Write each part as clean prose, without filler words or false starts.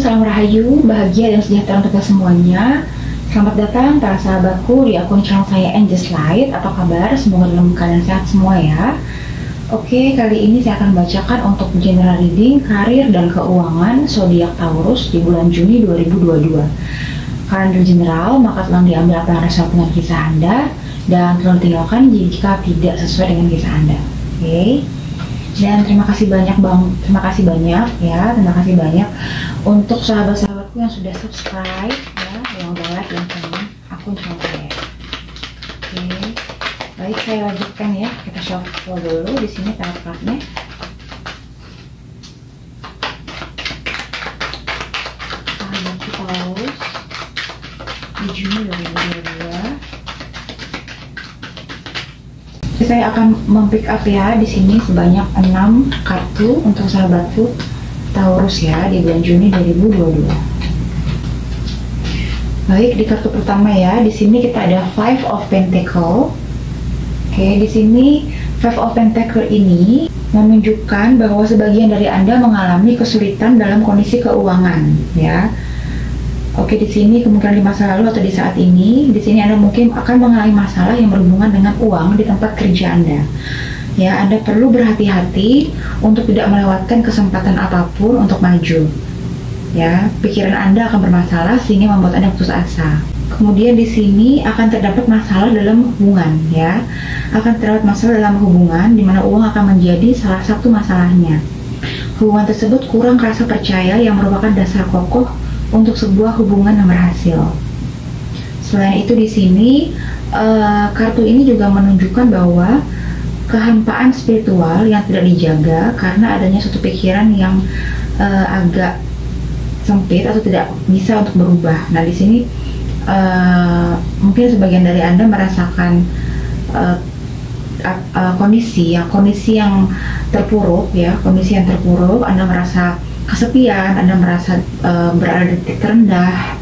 salam rahayu, bahagia dan sejahtera untuk kita semuanya. Selamat datang para sahabatku di akun channel saya Angels Light. Apa kabar? Semoga dalam keadaan sehat semua ya. Oke, kali ini saya akan bacakan untuk general reading, karir dan keuangan zodiak Taurus di bulan Juni 2022. Karena general, maka tolong diambil apa yang resonate dengan kisah Anda dan tolong tinggalkan jika tidak sesuai dengan kisah Anda. Oke. Dan terima kasih banyak terima kasih banyak untuk sahabat-sahabatku yang sudah subscribe ya, yang udah like dan komen akun channel saya. Oke, baik, saya lanjutkan ya, kita shuffle dulu di sini tarot-tarotnya. Sahabat Taurus di Juni 2022. Saya akan mempick up ya di sini sebanyak 6 kartu untuk sahabatku Taurus ya di bulan Juni 2022. Baik, di kartu pertama ya, di sini kita ada Five of Pentacle. Oke, di sini Five of Pentacle ini menunjukkan bahwa sebagian dari Anda mengalami kesulitan dalam kondisi keuangan ya. Oke, di sini kemungkinan di masa lalu atau di saat ini, di sini Anda mungkin akan mengalami masalah yang berhubungan dengan uang di tempat kerja Anda. Ya, Anda perlu berhati-hati untuk tidak melewatkan kesempatan apapun untuk maju. Ya, pikiran Anda akan bermasalah sehingga membuat Anda putus asa. Kemudian di sini akan terdapat masalah dalam hubungan, ya. Akan terdapat masalah dalam hubungan di mana uang akan menjadi salah satu masalahnya. Hubungan tersebut kurang rasa percaya yang merupakan dasar kokoh untuk sebuah hubungan yang berhasil. Selain itu di sini kartu ini juga menunjukkan bahwa kehampaan spiritual yang tidak dijaga karena adanya suatu pikiran yang agak sempit atau tidak bisa untuk berubah. Nah, di sini mungkin sebagian dari Anda merasakan kondisi yang terpuruk ya, Anda merasa kesepian, Anda merasa berada di titik terendah,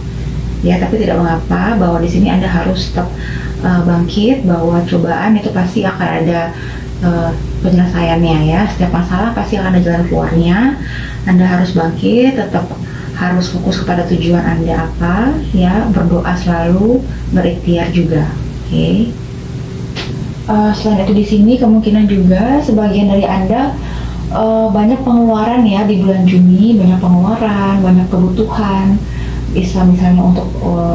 ya, tapi tidak mengapa, bahwa di sini Anda harus tetap bangkit, bahwa cobaan itu pasti akan ada penyelesaiannya ya. Setiap masalah pasti akan ada jalan keluarnya. Anda harus bangkit, tetap harus fokus kepada tujuan Anda apa, ya, berdoa selalu, berikhtiar juga. Oke. Selain itu di sini kemungkinan juga sebagian dari Anda banyak pengeluaran ya di bulan Juni, banyak pengeluaran, banyak kebutuhan, bisa misalnya untuk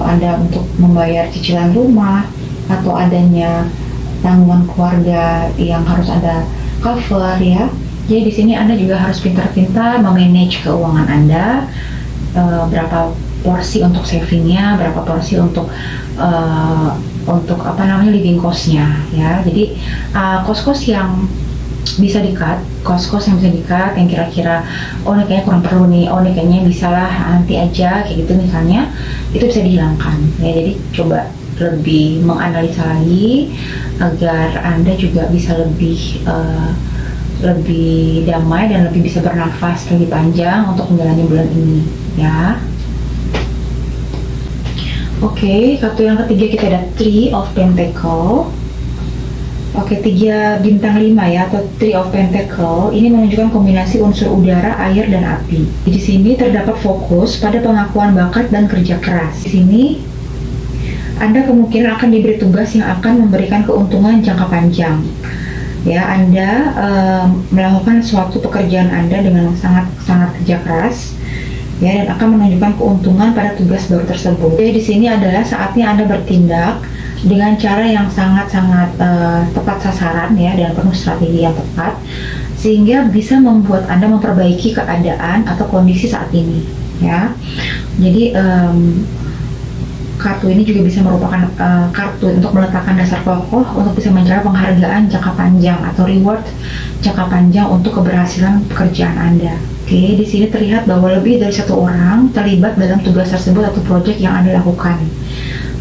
Anda untuk membayar cicilan rumah atau adanya tanggungan keluarga yang harus Anda cover ya. Jadi di sini Anda juga harus pintar-pintar memanage keuangan Anda, berapa porsi untuk savingnya, berapa porsi untuk living cost-nya ya. Jadi kos-kos yang bisa di-cut, yang kira-kira ini kayaknya kurang perlu nih, ini kayaknya bisalah nanti aja, kayak gitu misalnya, itu bisa dihilangkan ya. Jadi coba lebih menganalisa lagi agar Anda juga bisa lebih damai dan lebih bisa bernafas lebih panjang untuk menjalani bulan ini ya. Oke, kartu yang ketiga kita ada Three of Pentacle. Oke, 3 bintang 5 ya, atau Three of Pentacle ini menunjukkan kombinasi unsur udara, air, dan api. Di sini terdapat fokus pada pengakuan bakat dan kerja keras. Di sini Anda kemungkinan akan diberi tugas yang akan memberikan keuntungan jangka panjang. Ya, Anda melakukan suatu pekerjaan Anda dengan sangat kerja keras ya, dan akan menunjukkan keuntungan pada tugas baru tersebut. Jadi di sini adalah saatnya Anda bertindak dengan cara yang sangat-sangat tepat sasaran ya, dan penuh strategi yang tepat sehingga bisa membuat Anda memperbaiki keadaan atau kondisi saat ini ya. Jadi kartu ini juga bisa merupakan kartu untuk meletakkan dasar kokoh untuk bisa mencapai penghargaan jangka panjang atau reward jangka panjang untuk keberhasilan pekerjaan Anda. Oke, di sini terlihat bahwa lebih dari satu orang terlibat dalam tugas tersebut atau proyek yang Anda lakukan.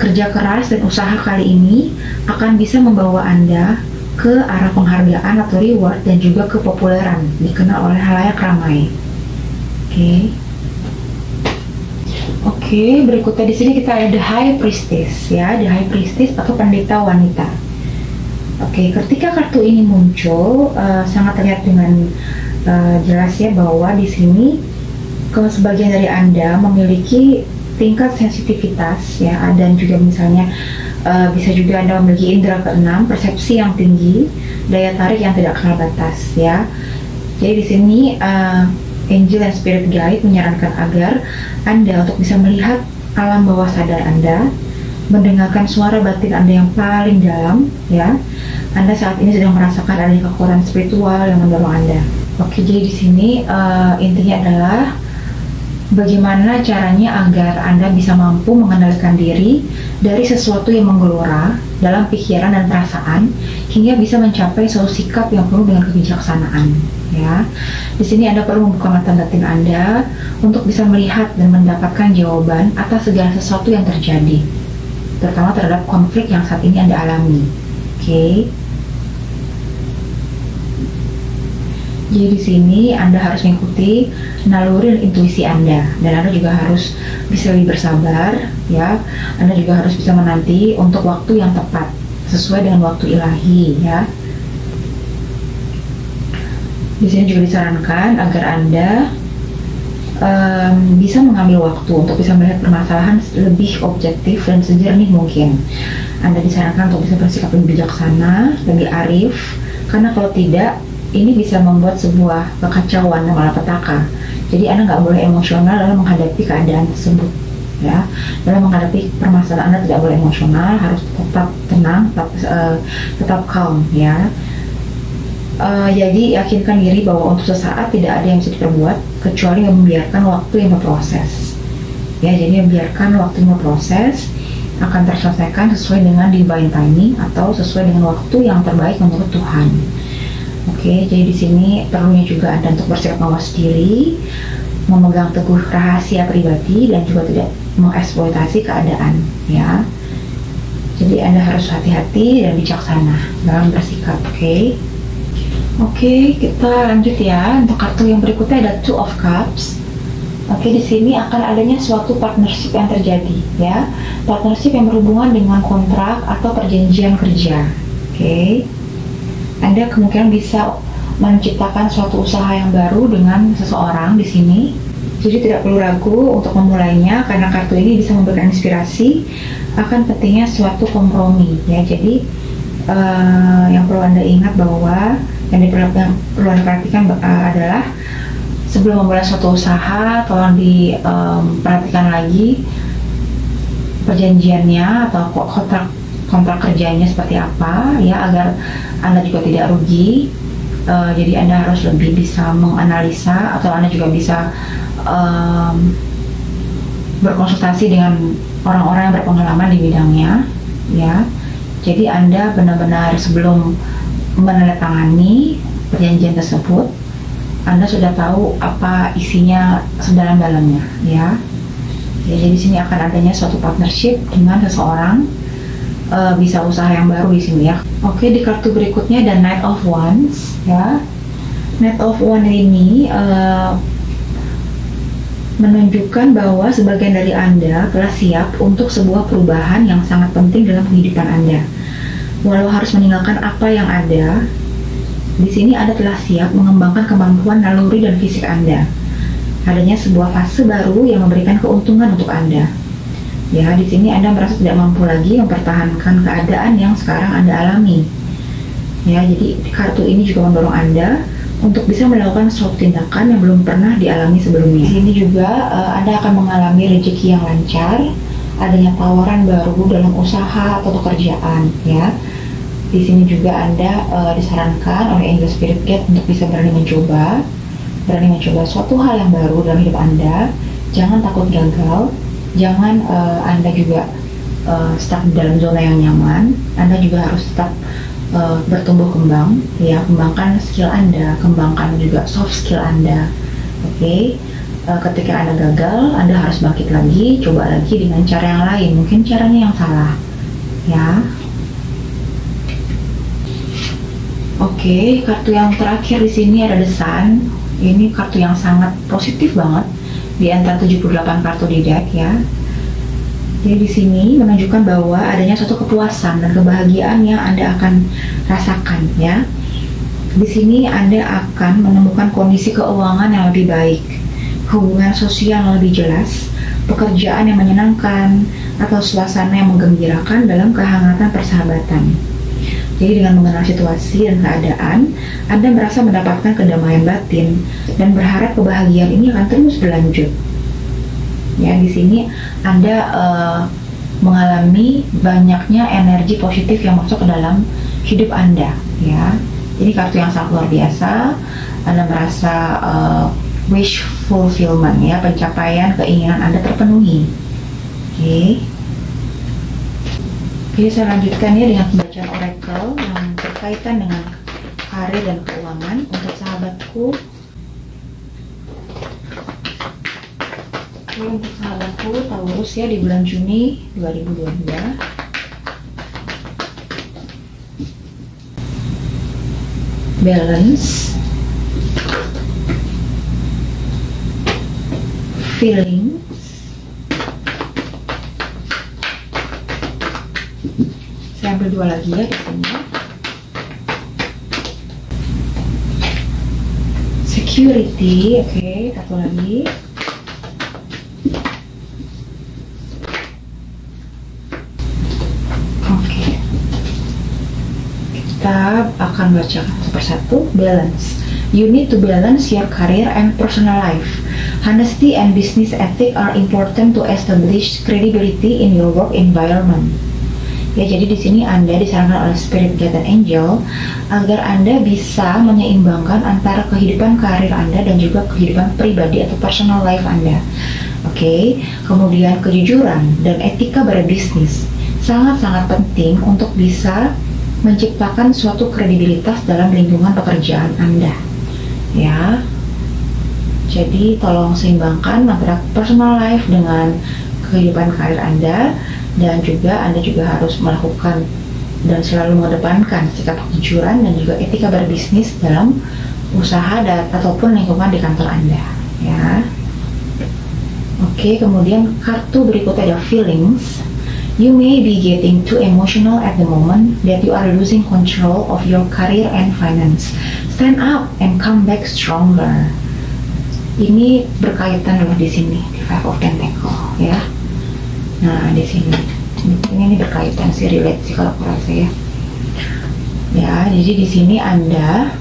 Kerja keras dan usaha kali ini akan bisa membawa Anda ke arah penghargaan atau reward dan juga kepopuleran, dikenal oleh halayak ramai. Oke, berikutnya di sini kita ada The High Priestess ya, The High Priestess atau pendeta wanita. Oke, ketika kartu ini muncul sangat terlihat dengan jelas ya bahwa di sini sebagian dari Anda memiliki tingkat sensitivitas ya, dan juga misalnya bisa juga Anda memiliki indera keenam, persepsi yang tinggi, daya tarik yang tidak kenal batas ya. Jadi di sini Angel and Spirit Guide menyarankan agar Anda untuk bisa melihat alam bawah sadar Anda, mendengarkan suara batin Anda yang paling dalam ya. Anda saat ini sedang merasakan adanya kekuatan spiritual yang mendorong Anda. Oke, jadi di sini intinya adalah bagaimana caranya agar Anda bisa mampu mengendalikan diri dari sesuatu yang menggelora dalam pikiran dan perasaan hingga bisa mencapai suatu sikap yang penuh dengan kebijaksanaan. Ya, di sini Anda perlu membuka mata batin Anda untuk bisa melihat dan mendapatkan jawaban atas segala sesuatu yang terjadi, terutama terhadap konflik yang saat ini Anda alami. Oke. Jadi di sini Anda harus mengikuti naluri dan intuisi Anda, dan Anda juga harus bisa lebih bersabar, ya. Anda juga harus bisa menanti untuk waktu yang tepat sesuai dengan waktu ilahi, ya. Di sini juga disarankan agar Anda bisa mengambil waktu untuk bisa melihat permasalahan lebih objektif dan sejernih mungkin. Anda disarankan untuk bisa bersikap lebih bijaksana, lebih arif, karena kalau tidak, ini bisa membuat sebuah kekacauan dan malapetaka. Jadi Anda nggak boleh emosional dalam menghadapi keadaan tersebut, ya. Dalam menghadapi permasalahan Anda tidak boleh emosional, harus tetap tenang, tetap calm, ya. Jadi yakinkan diri bahwa untuk sesaat tidak ada yang bisa diperbuat kecuali membiarkan waktu yang berproses. Ya, jadi membiarkan waktu yang berproses akan terselesaikan sesuai dengan divine timing atau sesuai dengan waktu yang terbaik menurut Tuhan. Oke, jadi di sini perlunya juga Anda untuk bersikap mawas diri, memegang teguh rahasia pribadi, dan juga tidak mengeksploitasi keadaan, ya. Jadi Anda harus hati-hati dan bijaksana dalam bersikap, oke? Oke, kita lanjut ya. Untuk kartu yang berikutnya ada Two of Cups. Oke, di sini akan adanya suatu partnership yang terjadi, ya. Partnership yang berhubungan dengan kontrak atau perjanjian kerja. Oke. Anda kemungkinan bisa menciptakan suatu usaha yang baru dengan seseorang di sini. Jadi tidak perlu ragu untuk memulainya karena kartu ini bisa memberikan inspirasi akan pentingnya suatu kompromi, ya. Jadi yang perlu Anda ingat bahwa yang perlu Anda perhatikan adalah sebelum memulai suatu usaha, tolong diperhatikan lagi perjanjiannya atau kontrak kerjanya seperti apa, ya, agar Anda juga tidak rugi. Jadi Anda harus lebih bisa menganalisa, atau Anda juga bisa berkonsultasi dengan orang-orang yang berpengalaman di bidangnya, ya. Jadi Anda benar-benar sebelum menandatangani perjanjian tersebut, Anda sudah tahu apa isinya sedalam-dalamnya, ya. Jadi di sini akan adanya suatu partnership dengan seseorang, bisa usaha yang baru di sini, ya. Oke, di kartu berikutnya ada Knight of Wands, ya. Knight of Wands ini menunjukkan bahwa sebagian dari Anda telah siap untuk sebuah perubahan yang sangat penting dalam kehidupan Anda. Walau harus meninggalkan apa yang ada, di sini Anda telah siap mengembangkan kemampuan naluri dan fisik Anda. Adanya sebuah fase baru yang memberikan keuntungan untuk Anda. Ya, di sini Anda merasa tidak mampu lagi mempertahankan keadaan yang sekarang Anda alami. Ya, jadi kartu ini juga mendorong Anda untuk bisa melakukan suatu tindakan yang belum pernah dialami sebelumnya. Di sini juga Anda akan mengalami rezeki yang lancar, adanya tawaran baru dalam usaha atau pekerjaan, ya. Di sini juga Anda disarankan oleh Angel Spirit Guide untuk bisa berani mencoba suatu hal yang baru dalam hidup Anda. Jangan takut gagal, jangan Anda juga stuck di dalam zona yang nyaman. Anda juga harus tetap bertumbuh kembang, ya. Kembangkan skill Anda, kembangkan juga soft skill Anda. Oke. Ketika Anda gagal, Anda harus bangkit lagi, coba lagi dengan cara yang lain, mungkin caranya yang salah, ya. Oke, kartu yang terakhir di sini ada The Sun. Ini kartu yang sangat positif banget di antara 78 kartu di deck, ya. Jadi di sini menunjukkan bahwa adanya suatu kepuasan dan kebahagiaan yang Anda akan rasakan, ya. Di sini Anda akan menemukan kondisi keuangan yang lebih baik, hubungan sosial yang lebih jelas, pekerjaan yang menyenangkan, atau suasana yang menggembirakan dalam kehangatan persahabatan. Jadi dengan mengenal situasi dan keadaan, Anda merasa mendapatkan kedamaian batin dan berharap kebahagiaan ini akan terus berlanjut. Ya, di sini Anda mengalami banyaknya energi positif yang masuk ke dalam hidup Anda, ya. Ini kartu yang sangat luar biasa. Anda merasa wish fulfillment, ya, pencapaian keinginan Anda terpenuhi. Oke, saya lanjutkan ya dengan pembacaan oracle yang berkaitan dengan karir dan keuangan untuk sahabatku. Oke, untuk sahabatku Taurus ya, di bulan Juni 2022. Balance, feeling, saya ambil 2 lagi ya di sini. Security, oke, 1 lagi. Oke, kita akan baca satu persatu. Balance. You need to balance your career and personal life. Honesty and business ethic are important to establish credibility in your work environment. Ya, jadi di sini Anda disarankan oleh Spirit Guide dan Angel agar Anda bisa menyeimbangkan antara kehidupan karir Anda dan juga kehidupan pribadi atau personal life Anda. Oke, kemudian kejujuran dan etika berbisnis sangat-sangat penting untuk bisa menciptakan suatu kredibilitas dalam lingkungan pekerjaan Anda. Ya, jadi tolong seimbangkan antara personal life dengan kehidupan karir Anda, dan juga Anda juga harus melakukan dan selalu mengedepankan sikap kejujuran dan juga etika berbisnis dalam usaha ataupun lingkungan di kantor Anda. Ya, oke, kemudian kartu berikutnya ada feelings. You may be getting too emotional at the moment that you are losing control of your career and finance. Stand up and come back stronger. Ini berkaitan loh di sini, di Five of Pentacles, ya. Nah, di sini ini berkaitan sih, relate sih kalau aku rasa ya. Ya, jadi di sini Anda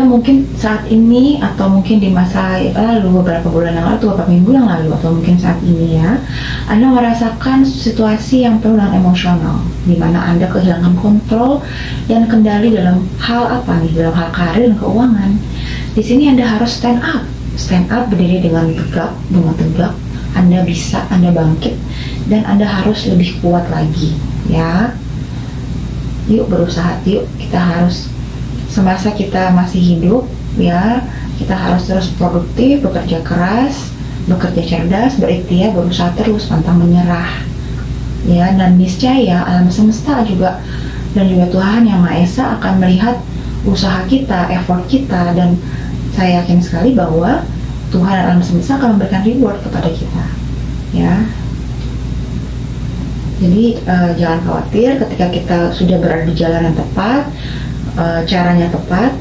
mungkin saat ini atau mungkin di masa lalu, beberapa bulan yang lalu atau beberapa minggu yang lalu atau mungkin saat ini ya, Anda merasakan situasi yang penuh dengan emosional, di mana Anda kehilangan kontrol dan kendali dalam hal apa nih, dalam hal karir dan keuangan. Di sini Anda harus stand up, berdiri dengan tegak, Anda bisa, Anda bangkit, dan Anda harus lebih kuat lagi, ya. Yuk berusaha, yuk kita harus, semasa kita masih hidup, ya, kita harus terus produktif, bekerja keras, bekerja cerdas, berikhtiar, berusaha terus, pantang menyerah, ya. Dan niscaya alam semesta juga dan juga Tuhan Yang Maha Esa akan melihat usaha kita, effort kita, dan saya yakin sekali bahwa Tuhan dan alam semesta akan memberikan reward kepada kita, ya. Jadi jangan khawatir ketika kita sudah berada di jalan yang tepat, caranya tepat,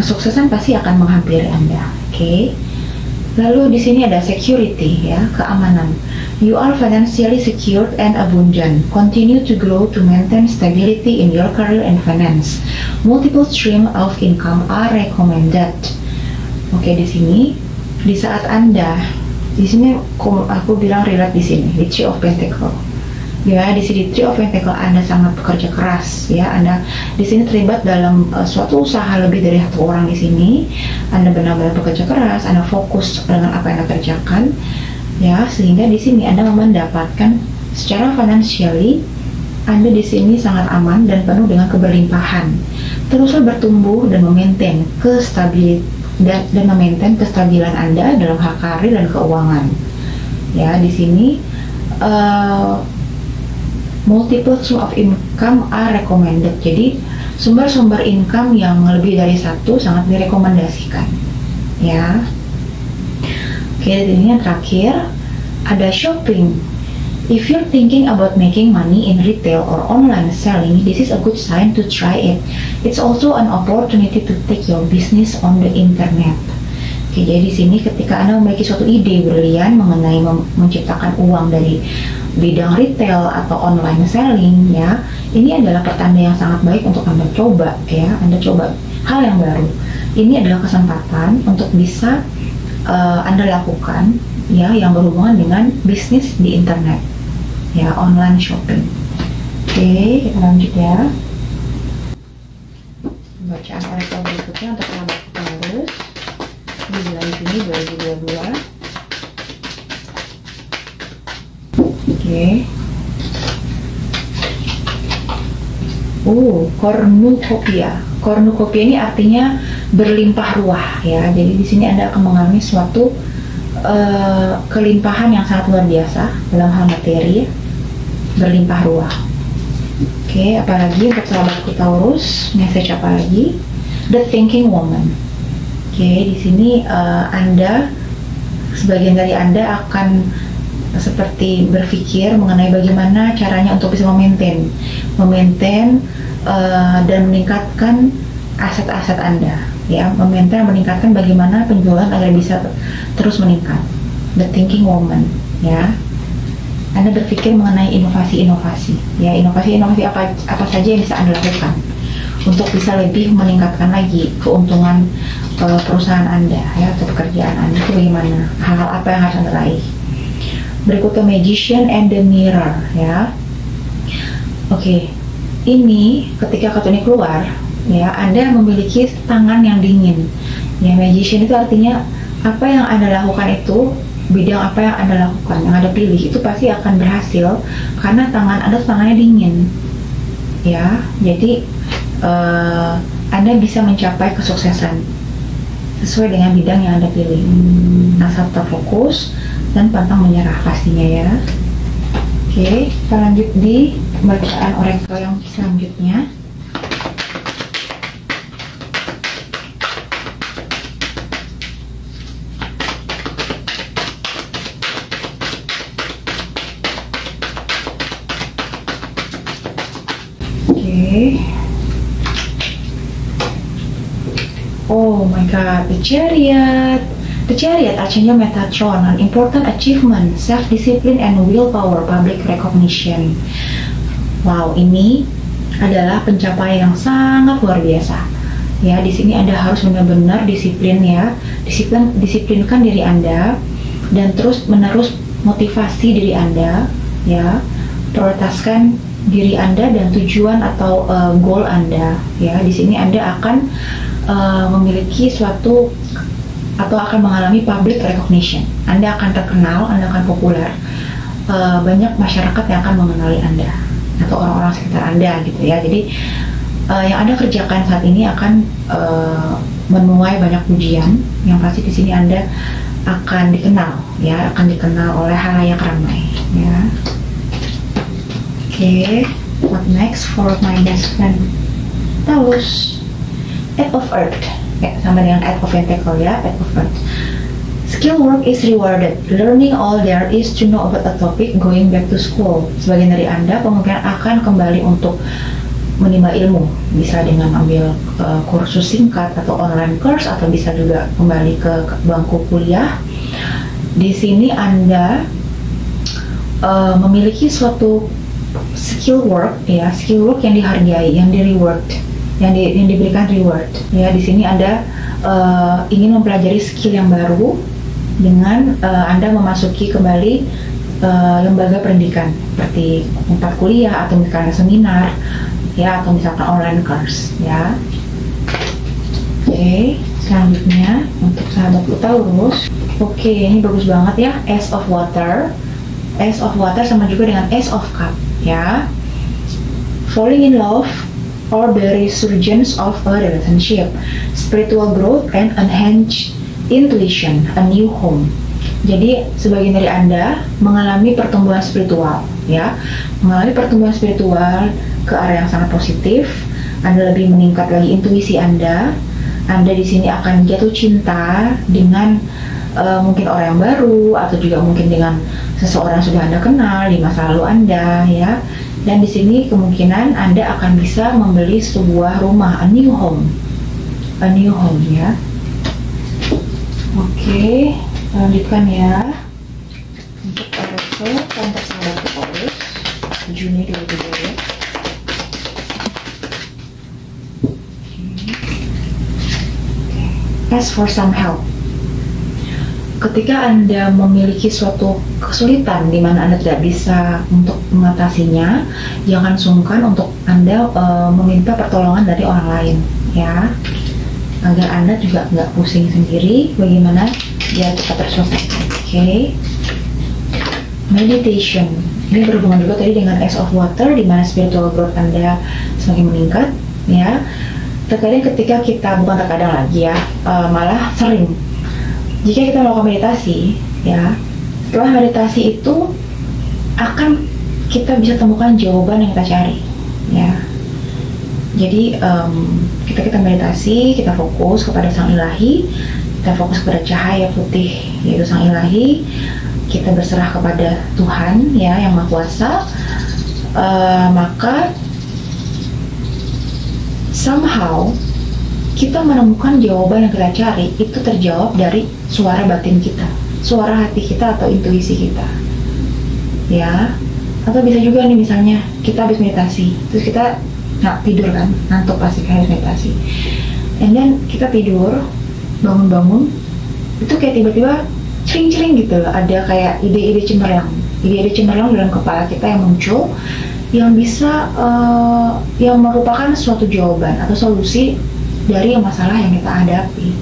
kesuksesan pasti akan menghampiri Anda. Oke. Lalu di sini ada security, ya, keamanan. You are financially secured and abundant. Continue to grow to maintain stability in your career and finance. Multiple stream of income are recommended. Oke, di sini di saat Anda, di sini aku bilang relate di sini, di Three of Pentacles. Ya, di sini Three of Pentacles Anda sangat bekerja keras, ya. Anda di sini terlibat dalam suatu usaha lebih dari satu orang di sini. Anda benar-benar bekerja keras, Anda fokus dengan apa yang Anda kerjakan, ya, sehingga di sini Anda mendapatkan secara financially Anda di sini sangat aman dan penuh dengan keberlimpahan. Teruslah bertumbuh dan memaintain kestabilan Anda dalam hal karir dan keuangan. Ya, di sini multiple source of income are recommended. Jadi sumber-sumber income yang lebih dari satu sangat direkomendasikan, ya. Oke, ini yang terakhir ada shopping. If you're thinking about making money in retail or online selling, this is a good sign to try it. It's also an opportunity to take your business on the internet. Oke, jadi di sini ketika Anda memiliki suatu ide brilian mengenai menciptakan uang dari bidang retail atau online selling, ya, ini adalah pertanda yang sangat baik untuk Anda coba, ya. Anda coba hal yang baru. Ini adalah kesempatan untuk bisa Anda lakukan, ya, yang berhubungan dengan bisnis di internet, ya, online shopping. Oke, kita lanjut ya. Bacaan orakel berikutnya untuk sahabat Taurus di bulan Juni 2022. Oke. Cornucopia. Cornucopia ini artinya berlimpah ruah, ya. Jadi di sini Anda akan mengalami suatu kelimpahan yang sangat luar biasa dalam hal materi, berlimpah ruah. Oke, apalagi untuk sahabatku Taurus, message apa lagi? The Thinking Woman. Oke, di sini Anda, sebagian dari Anda akan seperti berpikir mengenai bagaimana caranya untuk bisa memaintain dan meningkatkan aset-aset Anda, ya, memaintain dan meningkatkan bagaimana penjualan agar bisa terus meningkat. The Thinking Woman, ya. Anda berpikir mengenai inovasi-inovasi, ya, inovasi apa saja yang bisa Anda lakukan untuk bisa lebih meningkatkan lagi keuntungan perusahaan Anda, ya, atau pekerjaan Anda itu bagaimana, hal-hal apa yang harus Anda raih. Berikutnya Magician and the Mirror, ya. Oke, ini ketika kartu ini keluar, ya, Anda memiliki tangan yang dingin, ya. Magician itu artinya apa yang Anda lakukan itu, bidang apa yang Anda lakukan, yang Anda pilih itu pasti akan berhasil karena tangan Anda tangannya dingin, ya. Jadi Anda bisa mencapai kesuksesan sesuai dengan bidang yang Anda pilih. Asal terfokus dan pantang menyerah pastinya, ya. Oke, kita lanjut di bacaan orakel yang selanjutnya. Oh my god, the Chariot. The Chariot artinya Metatron, an important achievement, self-discipline and willpower, public recognition. Wow, ini adalah pencapaian yang sangat luar biasa. Ya, di sini Anda harus benar-benar disiplin, ya. Disiplinkan diri Anda dan terus-menerus motivasi diri Anda, ya. Prioritaskan diri Anda dan tujuan atau goal Anda, ya. Di sini Anda akan memiliki suatu atau akan mengalami public recognition. Anda akan terkenal, Anda akan populer. Banyak masyarakat yang akan mengenali Anda atau orang-orang sekitar Anda, gitu, ya. Jadi yang Anda kerjakan saat ini akan menuai banyak pujian. Yang pasti di sini Anda akan dikenal, ya, akan dikenal oleh halayak ramai, ya. Oke, what next for my best friend Taurus? Eight of Earth, ya, sama dengan Eight of Pentacle, ya, Eight of Earth. Skill work is rewarded. Learning all there is to know about a topic, going back to school. Sebagian dari Anda kemungkinan akan kembali untuk menimba ilmu, bisa dengan ambil kursus singkat atau online course, atau bisa juga kembali ke bangku kuliah. Di sini Anda memiliki suatu skill work, ya, skill work yang dihargai, yang di reward, yang diberikan reward, ya. Di sini Anda ingin mempelajari skill yang baru dengan Anda memasuki kembali lembaga pendidikan seperti tempat kuliah atau misalnya seminar, ya, atau misalkan online course, ya. Oke, selanjutnya untuk sahabatku Taurus. Oke, ini bagus banget, ya, Ace of Water. Ace of Water sama juga dengan Ace of Cup, ya. Falling in love or the resurgence of a relationship, spiritual growth and enhanced intuition, a new home. Jadi sebagian dari Anda mengalami pertumbuhan spiritual, ya, mengalami pertumbuhan spiritual ke arah yang sangat positif. Anda lebih meningkat lagi intuisi Anda. Anda di sini akan jatuh cinta dengan mungkin orang yang baru, atau juga mungkin dengan seseorang yang sudah Anda kenal di masa lalu Anda, ya. Dan di sini kemungkinan Anda akan bisa membeli sebuah rumah, a new home, ya. Oke, lanjutkan ya. Untuk aerosol kontak sahabat Taurus Juni 2022. Ask for some help. Ketika Anda memiliki suatu kesulitan di mana Anda tidak bisa untuk mengatasinya, jangan sungkan untuk Anda meminta pertolongan dari orang lain, ya, agar Anda juga nggak pusing sendiri bagaimana biar cepat terselesaikan. Oke. Meditation. Ini berhubungan juga tadi dengan Ace of Water, di mana spiritual growth Anda semakin meningkat, ya. Terkadang ketika kita, bukan terkadang lagi ya, malah sering, jika kita melakukan meditasi, ya, setelah meditasi itu akan kita bisa temukan jawaban yang kita cari, ya. Jadi kita meditasi, kita fokus kepada Sang Ilahi, kita fokus kepada cahaya putih yaitu Sang Ilahi, kita berserah kepada Tuhan, ya, yang Maha Kuasa, maka somehow kita menemukan jawaban yang kita cari itu terjawab dari suara batin kita, suara hati kita atau intuisi kita, ya. Atau bisa juga nih, misalnya kita habis meditasi, terus kita nggak tidur kan, ngantuk pasti kan habis meditasi, and then kita tidur, bangun-bangun, itu kayak tiba-tiba cering-cering gitu, ada kayak ide-ide cemerlang dalam kepala kita yang muncul, yang bisa yang merupakan suatu jawaban atau solusi dari masalah yang kita hadapi,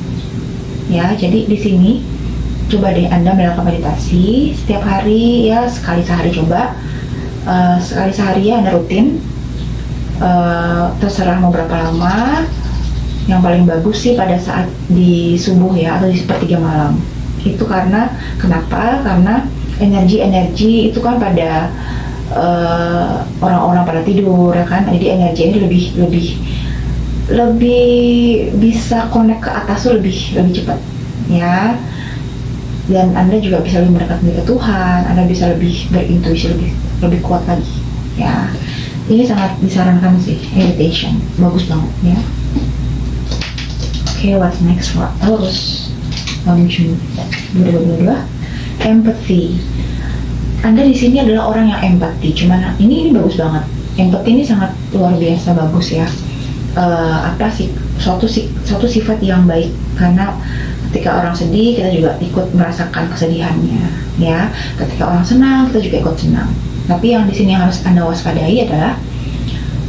ya. Jadi di sini coba deh Anda melakukan meditasi setiap hari, ya, sekali sehari coba, sekali sehari ya, Anda rutin, terserah mau berapa lama. Yang paling bagus sih pada saat di subuh, ya, atau di sepertiga malam. Itu karena kenapa? Karena energi itu kan pada orang-orang pada tidur, ya kan, jadi energi ini lebih bisa connect ke atas tuh lebih cepat, ya. Dan Anda juga bisa lebih mendekat ke Tuhan, Anda bisa lebih berintuisi lebih kuat lagi, ya. Ini sangat disarankan sih, meditation, bagus banget, ya. Oke, what's next for Taurus Juni 2022? Empathy. Anda di sini adalah orang yang empati, cuman ini bagus banget. Empati ini sangat luar biasa bagus, ya. Suatu sifat yang baik, karena ketika orang sedih kita juga ikut merasakan kesedihannya, ya. Ketika orang senang kita juga ikut senang. Tapi yang di sini harus Anda waspadai adalah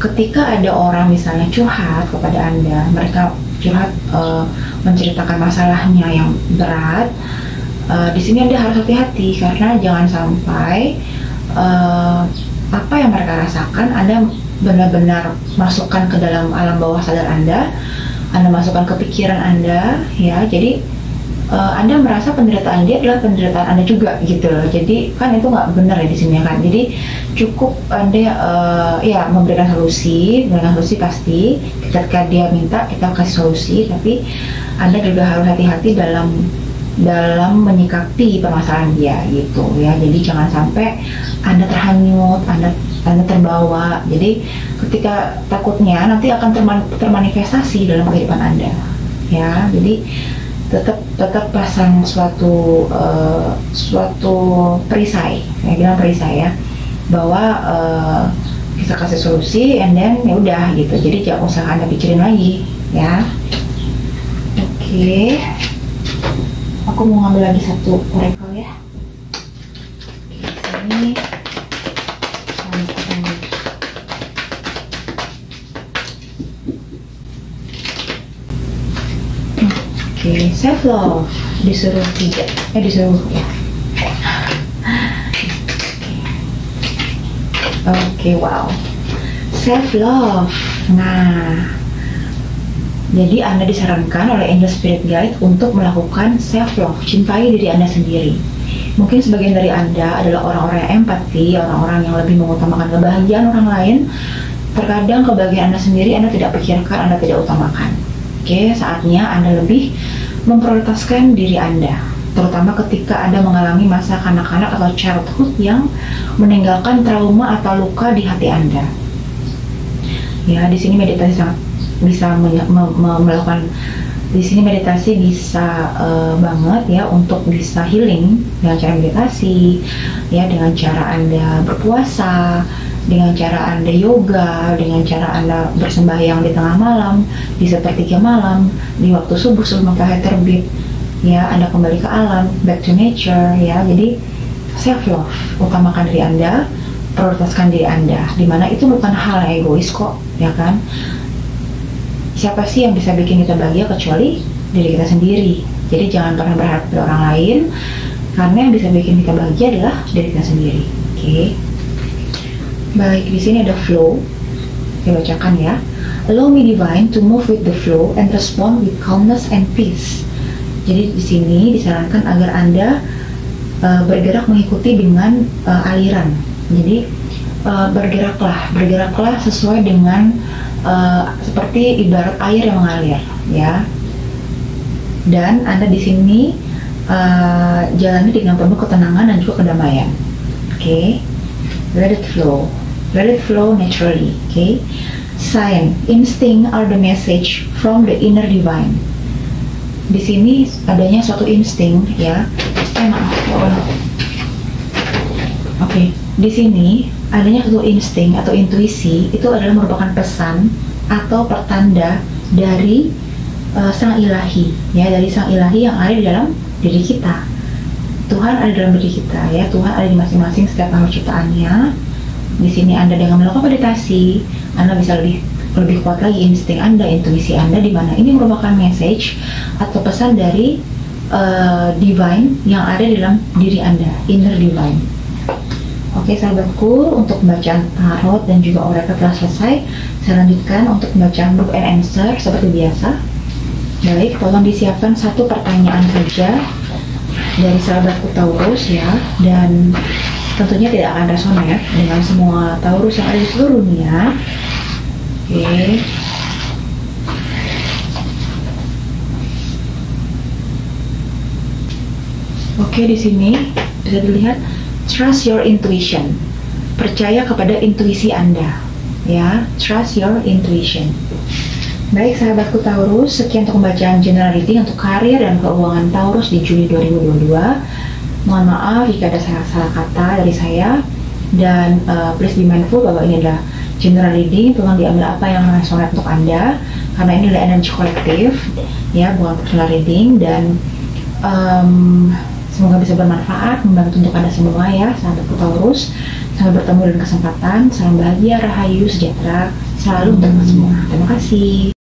ketika ada orang misalnya curhat kepada Anda, mereka curhat menceritakan masalahnya yang berat, di sini Anda harus hati-hati, karena jangan sampai apa yang mereka rasakan Anda benar-benar masukkan ke dalam alam bawah sadar Anda masukkan ke pikiran Anda, ya. Jadi Anda merasa penderitaan dia adalah penderitaan Anda juga, gitu loh. Jadi kan itu nggak benar ya di sini, kan. Jadi cukup Anda ya memberikan solusi pasti. Ketika dia minta kita kasih solusi, tapi Anda juga harus hati-hati dalam menyikapi permasalahan dia, gitu, ya. Jadi jangan sampai Anda terhanyut, Anda terbawa. Jadi ketika takutnya nanti akan termanifestasi dalam kehidupan Anda, ya. Jadi tetap pasang suatu perisai, saya bilang perisai, ya, bahwa kita kasih solusi, and then ya udah, gitu. Jadi jangan usah Anda pikirin lagi, ya. Oke. Aku mau ngambil lagi satu oracle, ya. Oke, ini Oke, self love disuruh ya. Oke, wow, self love. Nah, jadi Anda disarankan oleh Angel Spirit Guide untuk melakukan self love, cintai diri Anda sendiri. Mungkin sebagian dari Anda adalah orang-orang yang empati, orang-orang yang lebih mengutamakan kebahagiaan orang lain. Terkadang kebahagiaan Anda sendiri Anda tidak pikirkan, Anda tidak utamakan. Oke, saatnya Anda lebih memprioritaskan diri Anda, terutama ketika Anda mengalami masa kanak-kanak atau childhood yang meninggalkan trauma atau luka di hati Anda. Ya, di sini meditasi sangat bisa melakukan Di sini meditasi bisa banget ya untuk bisa healing dengan cara meditasi, ya dengan cara Anda berpuasa, dengan cara Anda yoga, dengan cara Anda bersembahyang di tengah malam, di sepertiga malam, di waktu subuh sebelum matahari terbit, ya Anda kembali ke alam, back to nature, ya. Jadi self love, utamakan diri Anda, prioritaskan diri Anda, dimana itu bukan hal yang egois kok, ya kan. Siapa sih yang bisa bikin kita bahagia kecuali diri kita sendiri. Jadi jangan pernah berharap pada orang lain, karena yang bisa bikin kita bahagia adalah diri kita sendiri. Oke. Baik, di sini ada flow. Saya bacakan ya. Allow me divine to move with the flow and respond with calmness and peace. Jadi di sini disarankan agar Anda bergerak mengikuti dengan aliran. Jadi bergeraklah sesuai dengan seperti ibarat air yang mengalir, ya. Dan Anda di sini jalani dengan penuh ketenangan dan juga kedamaian. Oke. Let it flow naturally. Oke. Sign, instinct are the message from the inner divine. Di sini adanya suatu insting, ya. Oke. Di sini adanya suatu insting atau intuisi, itu adalah merupakan pesan atau pertanda dari sang ilahi, ya, dari sang ilahi yang ada di dalam diri kita. Tuhan ada di dalam diri kita, ya. Tuhan ada di masing-masing setiap makhluk ciptaannya. Di sini Anda dengan melakukan meditasi, Anda bisa lebih kuat lagi insting Anda, intuisi Anda, di mana ini merupakan message atau pesan dari divine yang ada di dalam diri Anda, inner divine. Oke sahabatku, untuk pembacaan tarot dan juga oracle telah selesai. Saya lanjutkan untuk pembacaan book and answer seperti biasa. Baik, tolong disiapkan satu pertanyaan saja dari sahabatku Taurus, ya, dan tentunya tidak akan resonan dengan semua Taurus yang ada di seluruh dunia. Oke. Oke, di sini bisa dilihat trust your intuition. Percaya kepada intuisi Anda, ya. Trust your intuition. Baik sahabatku Taurus, sekian untuk pembacaan general reading untuk karir dan keuangan Taurus di Juli 2022. Mohon maaf jika ada salah kata dari saya, dan please be mindful bahwa ini adalah general reading. Tolong diambil apa yang resonate untuk Anda, karena ini adalah energi kolektif, ya, bukan personal reading. Dan semoga bisa bermanfaat, membantu untuk Anda semua, ya sahabatku Taurus. Sampai bertemu dalam kesempatan. Salam bahagia, rahayu, sejahtera selalu untuk kita semua. Terima kasih.